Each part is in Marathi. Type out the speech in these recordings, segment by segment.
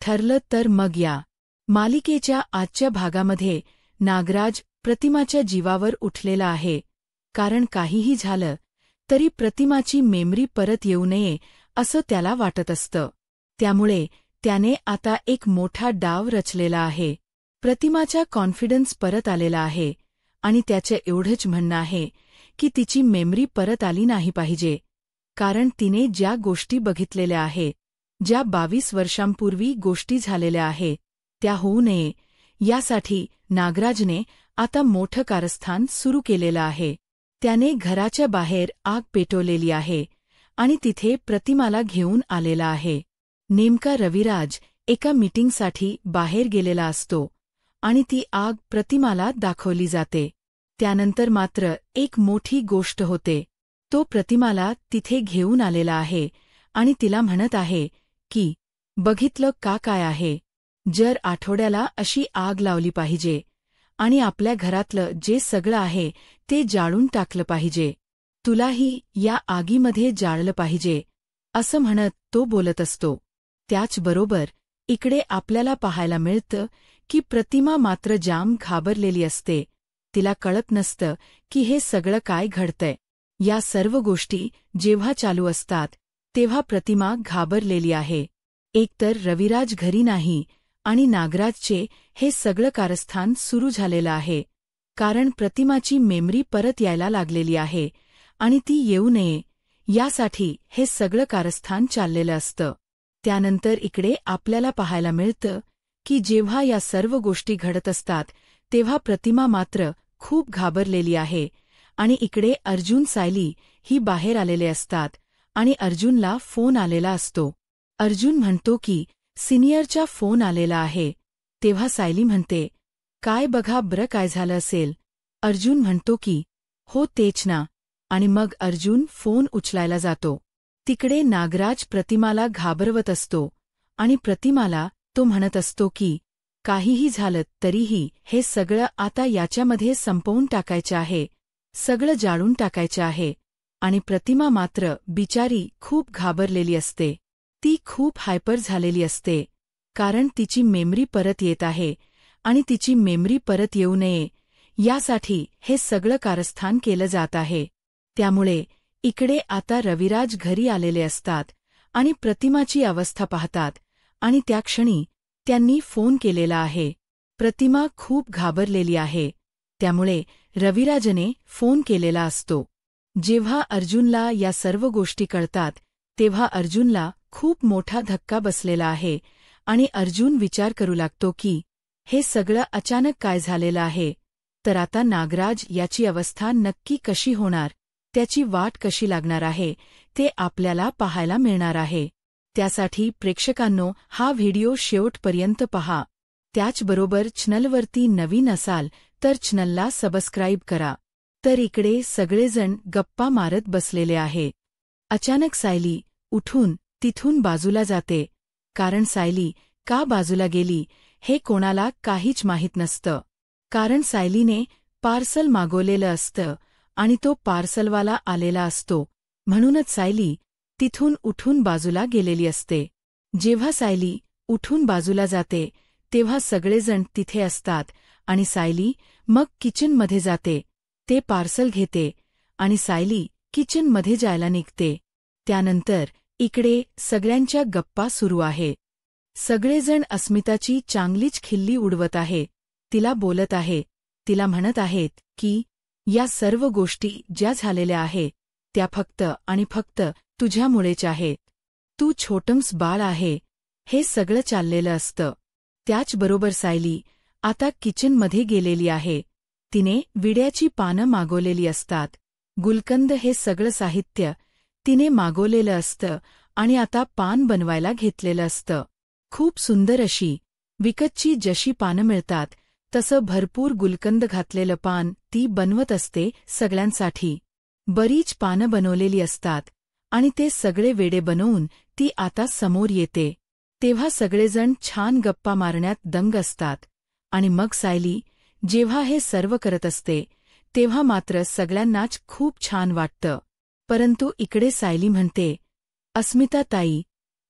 ठरलं तर मग या मालिकेच्या आजच्या भागामध्ये नागराज प्रतिमाच्या जीवावर उठलेला आहे, कारण काहीही झालं तरी प्रतिमाची मेमरी परत येऊ नये असं त्याला वाटत असतं. त्यामुळे त्याने आता एक मोठा डाव रचलेला आहे. प्रतिमाचा कॉन्फिडन्स परत आलेला आहे आणि त्याचं एवढंच म्हणणं आहे की तिची मेमरी परत आली नाही पाहिजे, कारण तिने ज्या गोष्टी बघितलेल्या आहेत, ज्या 22 वर्षांपूर्वी गोष्टी झालेल्या आहेत, त्या होऊ नये यासाठी नागराजने आता मोठं कारस्थान सुरू केलेलं आहे. त्याने घराच्या बाहेर आग पेटवलेली आहे आणि तिथे प्रतिमाला घेऊन आलेला आहे. नेमका रविराज एका मीटिंगसाठी बाहेर गेलेला असतो आणि ती आग प्रतिमाला दाखवली जाते. त्यानंतर मात्र एक मोठी गोष्ट होते. तो प्रतिमाला तिथे घेऊन आलेला आहे आणि तिला म्हणत आहे की बघितलं का काय आहे, जर आठवड्याला अशी आग लावली पाहिजे आणि आपल्या घरातलं जे सगळं आहे ते जाळून टाकलं पाहिजे, तुलाही या आगीमध्ये जाळलं पाहिजे, असं म्हणत तो बोलत असतो. त्याचबरोबर इकडे आपल्याला पाहायला मिळतं की प्रतिमा मात्र जाम घाबरलेली असते. तिला कळत नसतं की हे सगळं काय घडतंय. या सर्व गोष्टी जेव्हा चालू असतात तेव्हा प्रतिमा घाबरलेली आहे. एकतर रविराज घरी नाही आणि नागराजचे हे सगळं कारस्थान सुरू झालेलं आहे, कारण प्रतिमाची मेमरी परत यायला लागलेली आहे आणि ती येऊ नये यासाठी हे सगळं कारस्थान चाललेलं असतं. त्यानंतर इकडे आपल्याला पाहायला मिळतं की जेव्हा या सर्व गोष्टी घडत असतात तेव्हा प्रतिमा मात्र खूप घाबरलेली आहे आणि इकडे अर्जुन सायली ही बाहेर आलेले असतात आणि अर्जुनला फोन आलेला असतो. अर्जुन म्हणतो की सिनियरचा फोन आलेला आहे. तेव्हा सायली म्हणते, काय बघा बरं काय झालं असेल. अर्जुन म्हणतो की हो तेच ना, आणि मग अर्जुन फोन उचलायला जातो. तिकडे नागराज प्रतिमाला घाबरवत असतो आणि प्रतिमाला तो म्हणत असतो की काहीही झालं तरीही हे सगळं आता याच्यामध्ये संपवून टाकायचं आहे, सगळं जाळून टाकायचं आहे. आणि प्रतिमा मात्र बिचारी खूप घाबरलेली असते. ती खूप हायपर झालेली असते, कारण तिची मेमरी परत येत आहे आणि तिची मेमरी परत येऊ नये यासाठी हे सगळं कारस्थान केलं जात आहे. त्यामुळे इकडे आता रविराज घरी आलेले असतात आणि प्रतिमाची अवस्था पाहतात आणि त्या क्षणी त्यांनी फोन केलेला आहे. प्रतिमा खूप घाबरलेली आहे, त्यामुळे रविराजने फोन केलेला असतो. जेव्हा अर्जुनला या सर्व गोष्टी कळतात तेव्हा अर्जुनला खूप मोठा धक्का बसलेला आहे आणि अर्जुन विचार करू लागतो की हे सगळं अचानक काय झालेलं आहे, तर आता नागराज याची अवस्था नक्की कशी होणार, त्याची वाट कशी लागणार आहे ते आपल्याला पाहायला मिळणार आहे. त्यासाठी प्रेक्षकांनो हा व्हिडिओ शेवटपर्यंत पहा. त्याचबरोबर चॅनलवरती नवीन असाल तर चॅनलला सबस्क्राईब करा. तर इकडे सगळेजण गप्पा मारत बसलेले आहे. अचानक सायली उठून तिथून बाजूला जाते, कारण सायली का बाजूला गेली हे कोणाला काहीच माहीत नसतं. कारण सायलीने पार्सल मागवलेलं असतं आणि तो पार्सलवाला आलेला असतो, म्हणूनच सायली तिथून उठून बाजूला गेलेली असते. जेव्हा सायली उठून बाजूला जाते तेव्हा सगळेजण तिथे असतात आणि सायली मग किचनमध्ये जाते. ते पार्सल घेते आणि सायली किचनमध्ये जायला निघते. त्यानंतर इकडे सगळ्यांच्या गप्पा सुरू आहे. सगळेजण अस्मिताची चांगलीच खिल्ली उडवत आहे. तिला बोलत आहे, तिला म्हणत आहेत की या सर्व गोष्टी ज्या झालेल्या आहेत त्या फक्त आणि फक्त तुझ्यामुळेच आहेत. तू छोटंस बाळ आहे, हे सगळं चाललेलं असतं. त्याचबरोबर सायली आता किचनमध्ये गेलेली आहे. तिने विड्याची पानं मागवलेली असतात, गुलकंद हे सगळं साहित्य तिने मागवलेलं असतं आणि आता पान बनवायला घेतलेलं असतं. खूप सुंदर अशी विकतची जशी पानं मिळतात तसं भरपूर गुलकंद घातलेलं पान ती बनवत असते सगळ्यांसाठी. बरीच पानं बनवलेली असतात आणि ते सगळे वेडे बनवून ती आता समोर येते. तेव्हा सगळेजण छान गप्पा मारण्यात दंग असतात आणि मग सायली जेव्हा हे सर्व करत असते तेव्हा मात्र सगळ्यांनाच खूप छान वाटतं. परंतु इकडे सायली म्हणते, अस्मिता ताई,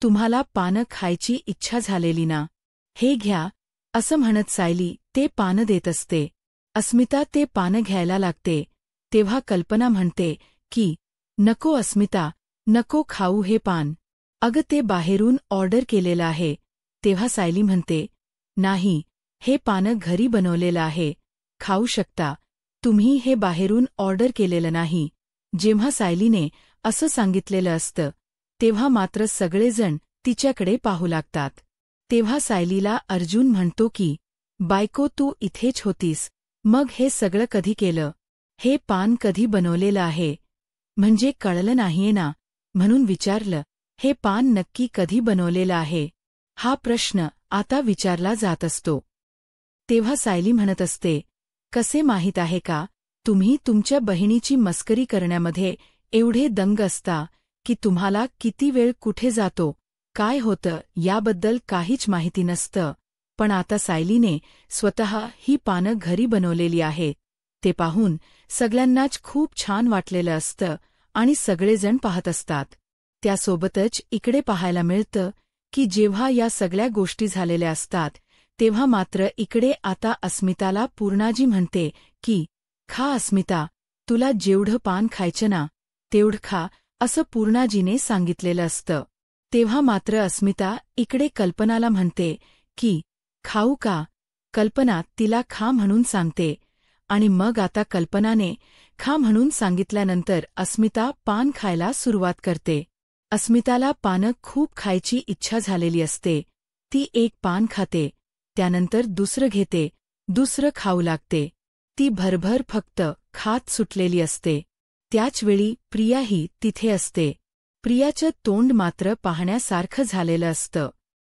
तुम्हाला पानं खायची इच्छा झालेली ना? हे घ्या, असं म्हणत सायली ते पानं देत असते. अस्मिता ते पानं घ्यायला लागते, तेव्हा कल्पना म्हणते की नको अस्मिता, नको खाऊ हे पान. अगं ते बाहेरून ऑर्डर केलेलं आहे. तेव्हा सायली म्हणते, नाही, हे पानं घरी बनवलेलं आहे, खाऊ शकता, तुम्ही हे बाहेरून ऑर्डर केलेलं नाही. जेव्हा सायलीने असं सांगितलेलं असतं, तेव्हा मात्र सगळेजण तिच्याकडे पाहू लागतात. तेव्हा सायलीला अर्जुन म्हणतो की बायको तू इथेच होतीस, मग हे सगळं कधी केलं? हे पान कधी बनवलेलं आहे? म्हणजे कळलं नाहीये ना, म्हणून विचारलं, हे पान नक्की कधी बनवलेलं आहे? हा प्रश्न आता विचारला जात असतो. तेव्हा सायली म्हणत असते, कसे माहीत आहे का, तुम्ही तुमच्या बहिणीची मस्करी करण्यामध्ये एवढे दंग असता की तुम्हाला किती वेळ कुठे जातो, काय होतं याबद्दल काहीच माहिती नसतं. पण आता सायलीने स्वतः ही पानं घरी बनवलेली आहेत. ते पाहून सगळ्यांनाच खूप छान वाटलेलं असतं आणि सगळेजण पाहत असतात. त्यासोबतच इकडे पाहायला मिळतं की जेव्हा या सगळ्या गोष्टी झालेल्या असतात, तेव्हा मात्र इकडे आता अस्मिताला पूर्णाजी म्हणते की खा अस्मिता, तुला जेवढं पान खायचं ना, तेवढं खा, असं पूर्णाजीने सांगितलेलं असतं. तेव्हा मात्र अस्मिता इकडे कल्पनाला म्हणते की खाऊ का? कल्पना तिला खा म्हणून सांगते आणि मग आता कल्पनाने खा म्हणून सांगितल्यानंतर अस्मिता पान खायला सुरुवात करते. अस्मिताला पानं खूप खायची इच्छा झालेली असते. ती एक पान खाते, त्यानंतर दुसरं घेते, दुसरं खाऊ लागते. ती भरभर फक्त खात सुटलेली असते. त्याचवेळी प्रियाही तिथे असते. प्रियाचं तोंड मात्र पाहण्यासारखं झालेलं असतं.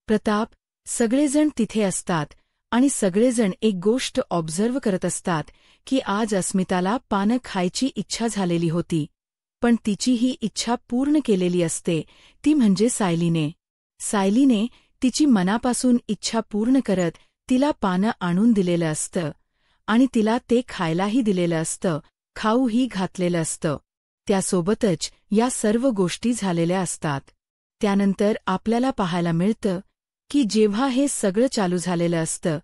प्रताप, सगळेजण तिथे असतात आणि सगळेजण एक गोष्ट ऑब्झर्व्ह करत असतात की आज अस्मिताला पानं खायची इच्छा झालेली होती, पण तिची ही इच्छा पूर्ण केलेली असते, ती म्हणजे सायलीने. सायलीने तिची मनापासून इच्छा पूर्ण करत तिला पानं आणून दिलेलं असतं आणि तिला ते खायलाही दिलेलं असतं, खाऊही घातलेलं असतं. त्यासोबतच या सर्व गोष्टी झालेल्या असतात. त्यानंतर आपल्याला पाहायला मिळतं की जेव्हा हे सगळं चालू झालेलं असतं,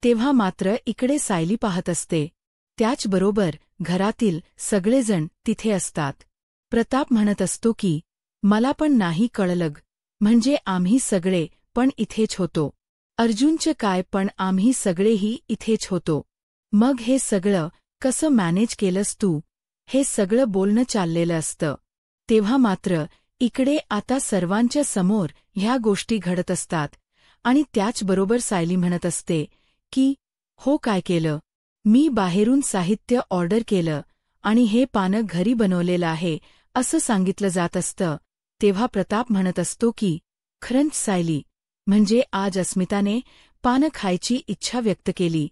तेव्हा मात्र इकडे सायली पाहत असते. त्याचबरोबर घरातील सगळेजण तिथे असतात. प्रताप म्हणत असतो की मला पण नाही कळलं, म्हणजे आम्ही सगळे पण इथेच होतो. अर्जुनचं काय, पण आम्ही सगळेही इथेच होतो. मग हे सगळं कसं मॅनेज केलंस तू? हे सगळं बोलणं चाललेलं असतं. तेव्हा मात्र इकडे आता सर्वांच्या समोर ह्या गोष्टी घडत असतात आणि त्याचबरोबर सायली म्हणत असते की हो, काय केलं? मी बाहेरून साहित्य ऑर्डर केलं आणि हे पानं घरी बनवलेलं आहे असं सांगितलं जात असतं. तेव्हा प्रताप म्हणत असतो की खरंच सायली, म्हणजे आज अस्मिताने पानं खायची इच्छा व्यक्त केली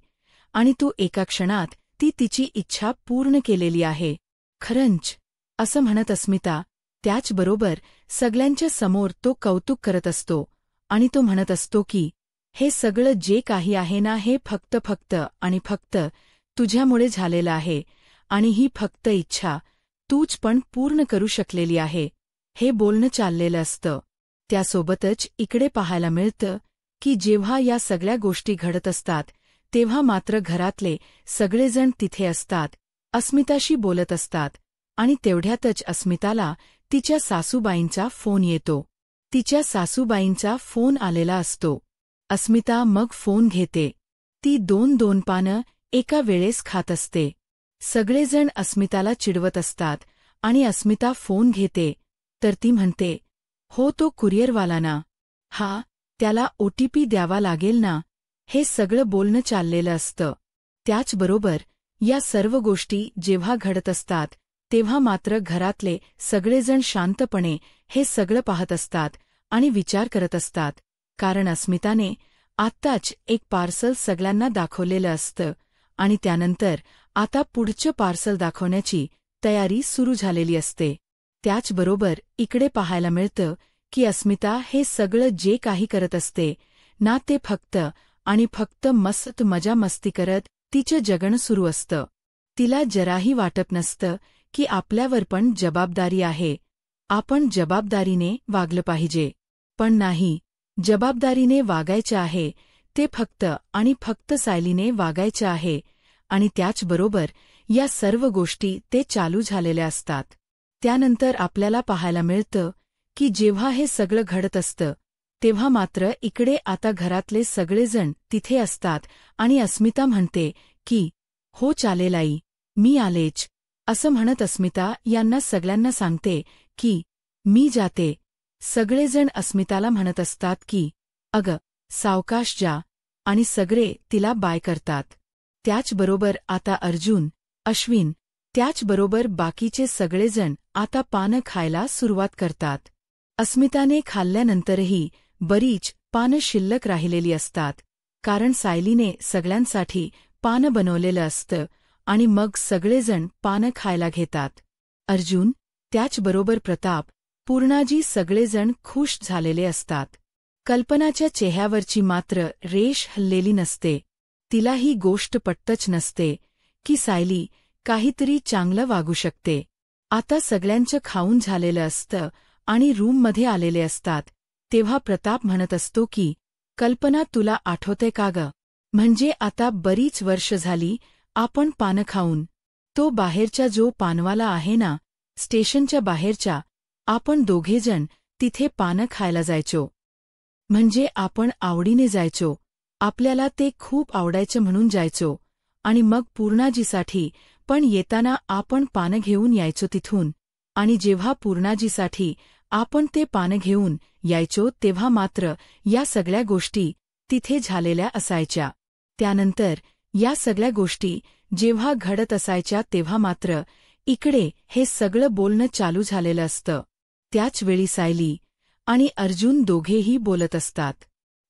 आणि तू एका क्षणात ती तिची इच्छा पूर्ण केलेली आहे. खरंच, असं म्हणत अस्मिता त्याचबरोबर सगळ्यांच्या समोर तो कौतुक करत असतो आणि तो म्हणत असतो की हे सगळं जे काही आहे ना, हे फक्त आणि फक्त तुझ्यामुळे झालेलं आहे आणि ही फक्त इच्छा तूच पण पूर्ण करू शकलेली आहे. हे बोलणं चाललेलं असतं. त्यासोबतच इकडे पाहायला मिळतं की जेव्हा या सगळ्या गोष्टी घडत असतात, तेव्हा मात्र घरातले सगळेजण तिथे असतात, अस्मिताशी बोलत असतात आणि तेवढ्यातच अस्मिताला तिच्या सासूबाईंचा फोन येतो. तिच्या सासूबाईंचा फोन आलेला असतो. अस्मिता मग फोन घेते. ती 2-2 पानं एका वेळेस खात असते. सगळेजण अस्मिताला चिडवत असतात आणि अस्मिता फोन घेते तर ती म्हणते, हो, तो कुरिअरवाला ना, हा, त्याला OTP द्यावा लागेल ना. हे सगळं बोलणं चाललेलं असतं. त्याचबरोबर या सर्व गोष्टी जेव्हा घडत असतात, तेव्हा मात्र घरातले सगळेजण शांतपणे हे सगळं पाहत असतात आणि विचार करत असतात, कारण अस्मिताने आत्ताच एक पार्सल सगळ्यांना दाखवलेलं असतं आणि त्यानंतर आता पुढचं पार्सल दाखवण्याची तयारी सुरू झालेली असते. त्याचबरोबर इकडे पाहायला मिळतं की अस्मिता हे सगळं जे काही करत असते ना, ते फक्त आणि फक्त मस्त मजा मस्ती करत तिचं जगणं सुरू असतं. तिला जराही वाटत नसतं की आपल्यावर पण जबाबदारी आहे, आपण जबाबदारीने वागलं पाहिजे. पण नाही, जबाबदारीने वागायचे आहे ते फक्त आणि फक्त सायलीने वागायचे आहे आणि त्याचबरोबर या सर्व गोष्टी ते चालू झालेल्या असतात. त्यानंतर आपल्याला पाहायला मिळतं की जेव्हा हे सगळं घडत असतं तेव्हा मात्र इकडे आता घरातले सगळेजण तिथे असतात आणि अस्मिता म्हणते की हो चालेल आई, मी आलेच, असं म्हणत अस्मिता यांना सगळ्यांना सांगते की मी जाते. सगळेजण अस्मिताला म्हणत असतात की अगं सावकाश जा आणि सगळे तिला बाय करतात. त्याचबरोबर आता अर्जुन, अश्विन, त्याचबरोबर बाकीचे सगळेजण आता पानं खायला सुरुवात करतात. अस्मिताने खाल्ल्यानंतरही बरीच पानं शिल्लक राहिलेली असतात, कारण सायलीने सगळ्यांसाठी पानं बनवलेलं असतं आणि मग सगळेजण पानं खायला घेतात. अर्जुन, त्याचबरोबर प्रताप, पूर्णाजी सगळेजण खुश झालेले असतात. कल्पनाच्या चेहऱ्यावरची मात्र रेष हललेली नसते. तिला ही गोष्ट पटतच नसते की सायली काहीतरी चांगलं वागू शकते. आता सगळ्यांचं खाऊन झालेलं असतं आणि रूममध्ये आलेले असतात तेव्हा प्रताप म्हणत असतो की कल्पना तुला आठवते का ग? म्हणजे आता बरीच वर्ष झाली आपण पानं खाऊन. तो बाहेरचा जो पानवाला आहे ना, स्टेशनच्या बाहेरच्या, आपण दोघेजण तिथे पानं खायला जायचो. म्हणजे आपण आवडीने जायचो, आपल्याला ते खूप आवडायचं म्हणून जायचो आणि मग पूर्णाजीसाठी पण येताना आपण पानं घेऊन यायचो तिथून. आणि जेव्हा पूर्णाजीसाठी आपण ते पानं घेऊन यायचो तेव्हा मात्र या सगळ्या गोष्टी तिथे झालेल्या असायच्या. त्यानंतर या सगळ्या गोष्टी जेव्हा घडत असायच्या तेव्हा मात्र इकडे हे सगळं बोलणं चालू झालेलं असतं. त्याचवेळी सायली आणि अर्जुन दोघेही बोलत असतात.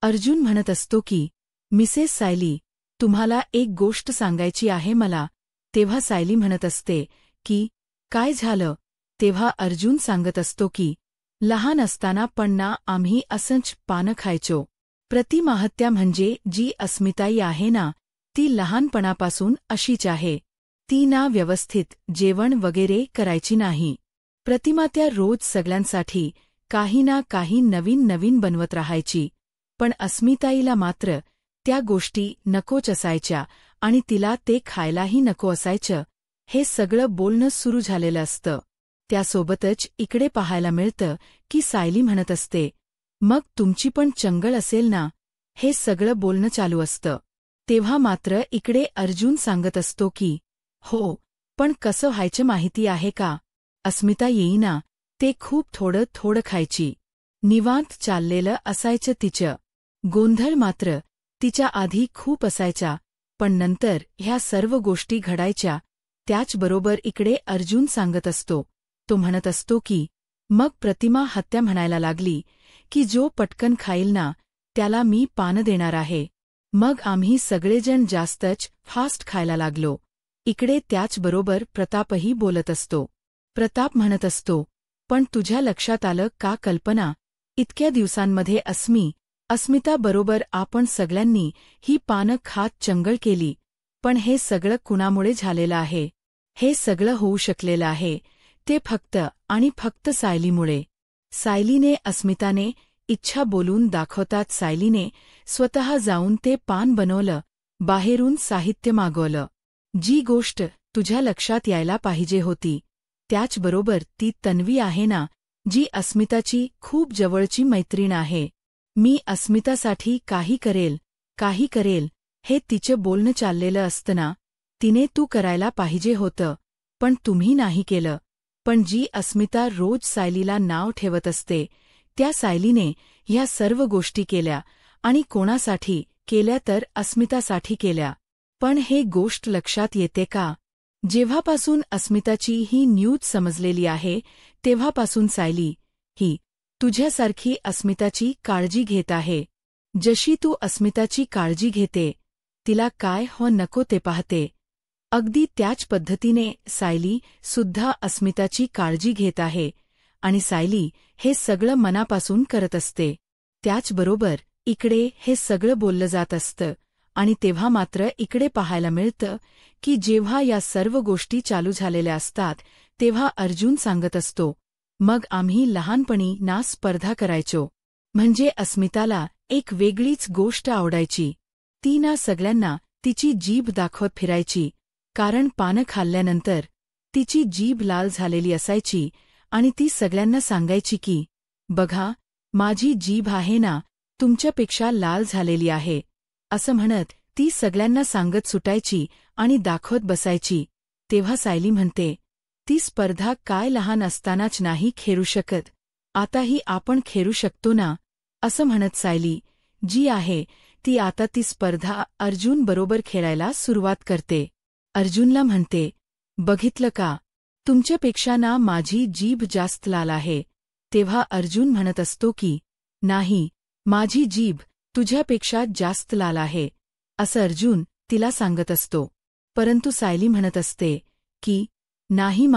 अर्जुन म्हणत असतो की मिसेस सायली, तुम्हाला एक गोष्ट सांगायची आहे मला. तेव्हा सायली म्हणत असते की काय झालं? तेव्हा अर्जुन सांगत असतो की लहान असताना पण ना आम्ही असंच पानं खायचो. प्रतिमाहत्या म्हणजे जी अस्मिताई आहे ना, ती लहानपणापासून अशीच आहे. ती ना व्यवस्थित जेवण वगैरे करायची नाही. प्रतिमात्या रोज सगळ्यांसाठी काही ना काही नवीन नवीन बनवत राहायची. पण अस्मिताईला मात्र त्या गोष्टी नकोच असायच्या आणि तिला ते खायलाही नको असायचं. हे सगळं बोलणं सुरू झालेलं असतं. त्यासोबतच इकडे पाहायला मिळतं की सायली म्हणत असते, मग तुमची पण चंगळ असेल ना? हे सगळं बोलणं चालू असतं. तेव्हा मात्र इकडे अर्जुन सांगत असतो की हो, पण कसं व्हायचं माहिती आहे का? अस्मिता येईना, ते खूप थोडं थोडं खायची. निवांत चाललेलं असायचं तिचं. गोंधळ मात्र तिच्या आधी खूप असायचा, पण नंतर ह्या सर्व गोष्टी घडायच्या. त्याचबरोबर इकडे अर्जुन सांगत असतो, तो म्हणत असतो की मग प्रतिमा हत्या म्हणायला लागली की जो पटकन खाईल ना त्याला मी पानं देणार आहे. मग आम्ही सगळेजण जास्तच फास्ट खायला लागलो. इकडे त्याचबरोबर प्रतापही बोलत असतो. प्रताप म्हणत असतो, पण तुझ्या लक्षात आलं का कल्पना, इतक्या दिवसांमध्ये अस्मिता बरोबर आपण सगळ्यांनी ही पानं खात चंगळ केली. पण हे सगळं कुणामुळे झालेलं आहे? हे सगळं होऊ शकलेलं आहे ते फक्त आणि फक्त सायलीमुळे. सायलीने अस्मिताने इच्छा बोलून दाखवतात सायलीने स्वतः जाऊन ते पान बनवलं, बाहेरून साहित्य मागवलं. जी गोष्ट तुझ्या लक्षात यायला पाहिजे होती. त्याचबरोबर ती तन्वी आहे ना, जी अस्मिताची खूप जवळची मैत्रीण आहे. मी अस्मितासाठी काही करेल, हे तिचं बोलणं चाललेलं असतं ना. तिने तू करायला पाहिजे होतं, पण तुम्ही नाही केलं. पण जी अस्मिता रोज सायलीला नाव ठेवत असते, त्या सायलीने ह्या सर्व गोष्टी केल्या आणि कोणासाठी केल्या तर अस्मितासाठी केल्या. पण हे गोष्ट लक्षात येते का? जेव्हापासून अस्मिताची ही न्यूज समजलेली आहे तेव्हापासून सायली ही तुझ्यासारखी अस्मिताची काळजी घेत आहे. जशी तू अस्मिताची काळजी घेते, तिला काय हो नको ते पाहते. अगदी त्याच पद्धतीने सायली सुद्धा अस्मिताची काळजी घेत आहे आणि सायली हे सगळं मनापासून करत असते. त्याचबरोबर इकडे हे सगळं बोललं जात असतं आणि तेव्हा मात्र इकडे पाहायला मिळतं की जेव्हा या सर्व गोष्टी चालू झालेल्या असतात तेव्हा अर्जुन सांगत असतो, मग आम्ही लहानपणी ना स्पर्धा करायचो. म्हणजे अस्मिताला एक वेगळीच गोष्ट आवडायची. ती ना सगळ्यांना तिची जीभ दाखवत फिरायची, कारण पानं खाल्ल्यानंतर तिची जीभ लाल झालेली असायची आणि ती सगळ्यांना सांगायची की, बघा, माझी जीभ आहे ना तुमच्यापेक्षा लाल झालेली आहे, असं म्हणत ती सगळ्यांना सांगत सुटायची आणि दाखवत बसायची. तेव्हा सायली म्हणते, ती स्पर्धा काय लहान असतानाच नाही खेळू शकत, आताही आपण खेळू शकतो ना, असं म्हणत सायली जी आहे ती आता ती स्पर्धा अर्जुन बरोबर खेळायला सुरुवात करते. अर्जुनला म्हणते, बघितलं का, तुमच्यापेक्षा ना माझी जीभ जास्त लाल आहे. तेव्हा अर्जुन म्हणत असतो की, नाही, माझी जीभ तुझ्यापेक्षा जास्त लाल आहे, असं अर्जुन तिला सांगत असतो. परंतु सायली म्हणत असते की, नाही,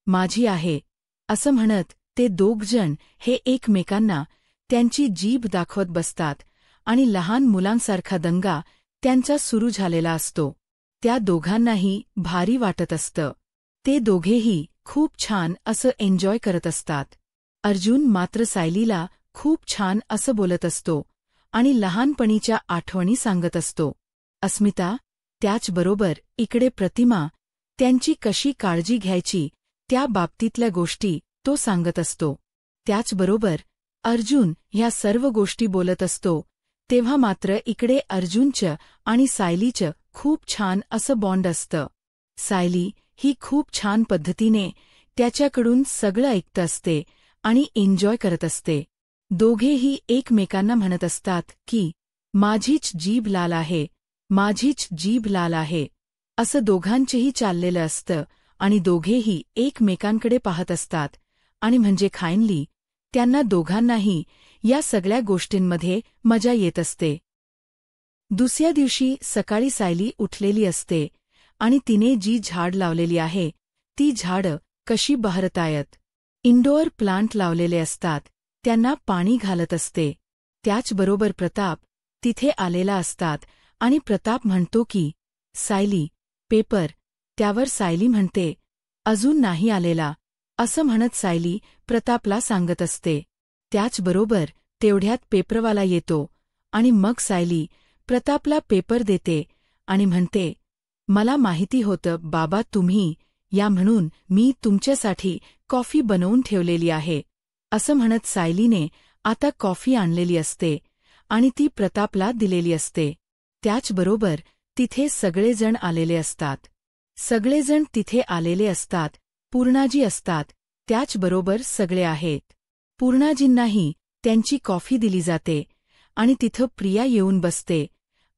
माझी आहे, असं म्हणत ते दोघजण हे एकमेकांना त्यांची जीभ दाखवत बसतात आणि लहान मुलांसारखा दंगा त्यांचा सुरू झालेला असतो. त्या दोघांनाही भारी वाटत असतं. ते दोघेही खूप छान असं एन्जॉय करत असतात. अर्जुन मात्र सायलीला खूप छान असं बोलत असतो आणि लहानपणीच्या आठवणी सांगत असतो. अस्मिता, त्याचबरोबर इकडे प्रतिमा, त्यांची कशी काळजी घ्यायची त्या बाबतीतल्या गोष्टी तो सांगत असतो. त्याचबरोबर अर्जुन ह्या सर्व गोष्टी बोलत असतो तेव्हा मात्र इकडे अर्जुनचं आणि सायलीचं खूप छान असं बॉन्ड असतं. सायली ही खूप छान पद्धतीने त्याच्याकडून सगळं ऐकत असते आणि एन्जॉय करत असते. दोघेही एकमेकांना म्हणत असतात की, माझीच जीभ लाल आहे, माझीच जीभ लाल आहे, असं दोघांचेही चाललेलं असतं आणि दोघेही एकमेकांकडे पाहत असतात आणि म्हणजे खायनली त्यांना दोघांनाही या सगळ्या गोष्टींमध्ये मजा येत असते. दुसऱ्या दिवशी सकाळी सायली उठलेली असते आणि तिने जी झाड लावलेली आहे ती झाडं कशी बहरतायत. इंडोअर प्लांट लावलेले असतात, त्यांना पाणी घालत असते. त्याचबरोबर प्रताप तिथे आलेला असतात आणि प्रताप म्हणतो की, सायली, पेपर. त्यावर सायली म्हणते, अजून नाही आलेला, असं म्हणत सायली प्रतापला सांगत असते. त्याचबरोबर तेवढ्यात पेपरवाला येतो आणि मग सायली प्रतापला पेपर देते आणि म्हणते, मला माहिती होतं बाबा तुम्ही या, म्हणून मी तुमच्यासाठी कॉफी बनवून ठेवलेली आहे, असं म्हणत सायलीने आता कॉफी आणलेली असते आणि ती प्रतापला दिलेली असते. त्याचबरोबर तिथे सगळेजण आलेले असतात. सगळेजण तिथे आलेले असतात. पूर्णाजी असतात, त्याचबरोबर सगळे आहेत. पूर्णाजींनाही त्यांची कॉफी दिली जाते आणि तिथं प्रिया येऊन बसते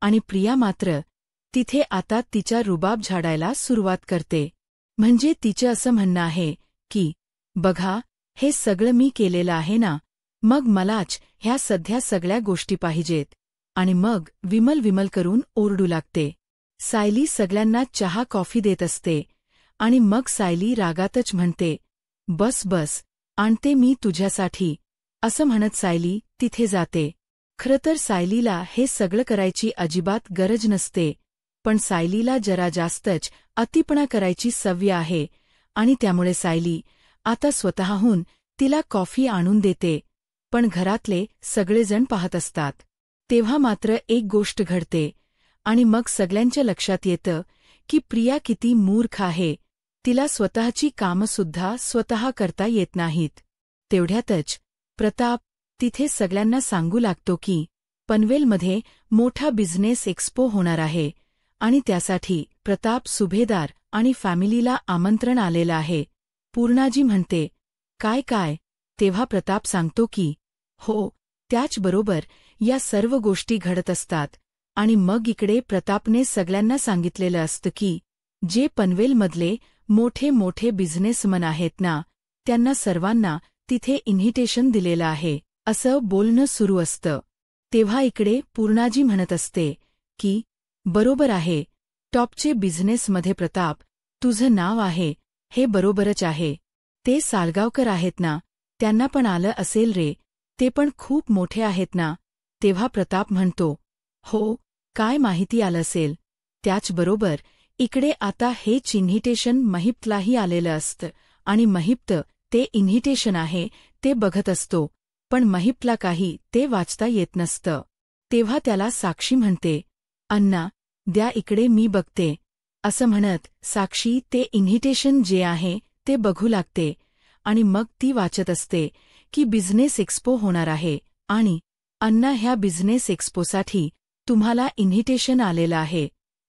आणि प्रिया मात्र तिथे आता तिच्या रुबाब झाडायला सुरुवात करते. म्हणजे तिचं असं म्हणणं आहे की, बघा, हे सगळं मी केलेलं आहे ना, मग मलाच ह्या सध्या सगळ्या गोष्टी पाहिजेत. आणि मग विमल करून ओरडू लागते. सायली सगळ्यांना चहा कॉफी देत असते आणि मग सायली रागातच म्हणते, बस, आणते मी तुझ्यासाठी, असं म्हणत सायली तिथे जाते. खरं तर सायलीला हे सगळं करायची अजिबात गरज नसते, पण सायलीला जरा जास्तच अतिपणा करायची सवय आहे आणि त्यामुळे सायली आता स्वतःहून तिला कॉफी आणून देते. पण घरातले सगळेजण पाहत असतात. तेव्हा मात्र एक गोष्ट घडते आणि मग सगळ्यांच्या लक्षात येतं की प्रिया किती मूर्ख आहे, तिला स्वतःची कामंसुद्धा स्वतः करता येत नाहीत. तेवढ्यातच प्रताप तिथे सगळ्यांना सांगू लागतो की पनवेलमध्ये मोठा बिझनेस एक्स्पो होणार आहे आणि त्यासाठी प्रताप सुभेदार आणि फॅमिलीला आमंत्रण आलेलं आहे. पूर्णाजी म्हणते, काय? तेव्हा प्रताप सांगतो की, हो, त्याचबरोबर या सर्व गोष्टी घडत असतात आणि मग इकडे प्रतापने सगळ्यांना सांगितलेलं असतं की जे पनवेलमधले मोठे बिझनेसमन आहेत ना, त्यांना सर्वांना तिथे इन्व्हिटेशन दिलेलं आहे, असं बोलणं सुरू असतं. तेव्हा इकडे पूर्णाजी म्हणत असते की, बरोबर आहे, टॉपचे बिझनेसमध्ये प्रताप, तुझं नाव आहे, हे बरोबरच आहे. ते साळगावकर आहेत ना, त्यांना पण आलं असेल रे, ते पण खूप मोठे आहेत ना. तेव्हा प्रताप म्हणतो, हो, काय माहिती आलं असेल. त्याचबरोबर इकडे आता हेच इन्व्हिटेशन महिप्तलाही आलेलं असतं आणि महिप्त ते इन्व्हिटेशन आहे ते बघत असतो पण महिपला काही ते वाचता येत नसतं. तेव्हा त्याला साक्षी म्हणते, अण्णा द्या इकडे मी बघते. असं म्हणत साक्षी ते इन्व्हिटेशन जे आहे ते बघू लागते आणि मग ती वाचत असते की बिझनेस एक्स्पो होणार आहे आणि अण्णा ह्या बिझनेस एक्स्पोसाठी तुम्हाला इन्व्हिटेशन आलेलं आहे.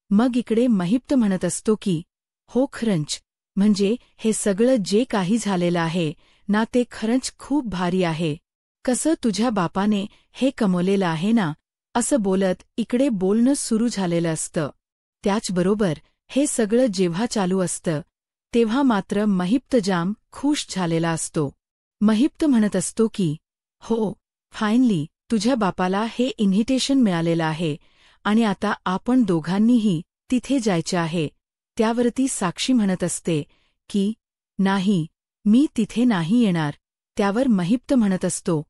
मग इकडे महिप्त म्हणत असतो की हो खरंच, म्हणजे हे सगळं जे काही झालेलं आहे ना ते खरंच खूप भारी आहे. कसं तुझ्या बापाने हे कमवलेलं आहे ना, असं बोलत इकडे बोलणं सुरू झालेलं असतं. त्याचबरोबर हे सगळं जेव्हा चालू असतं तेव्हा मात्र महिप्त जाम खुश झालेला असतो. महिप्त म्हणत असतो की हो, फायनली तुझ्या बापाला हे इन्व्हिटेशन मिळालेलं आहे आणि आता आपण दोघांनीही तिथे जायचे आहे. त्यावरती साक्षी म्हणत असते की नाही, मी तिथे नाही येणार. त्यावर महिप्त म्हणत असतो,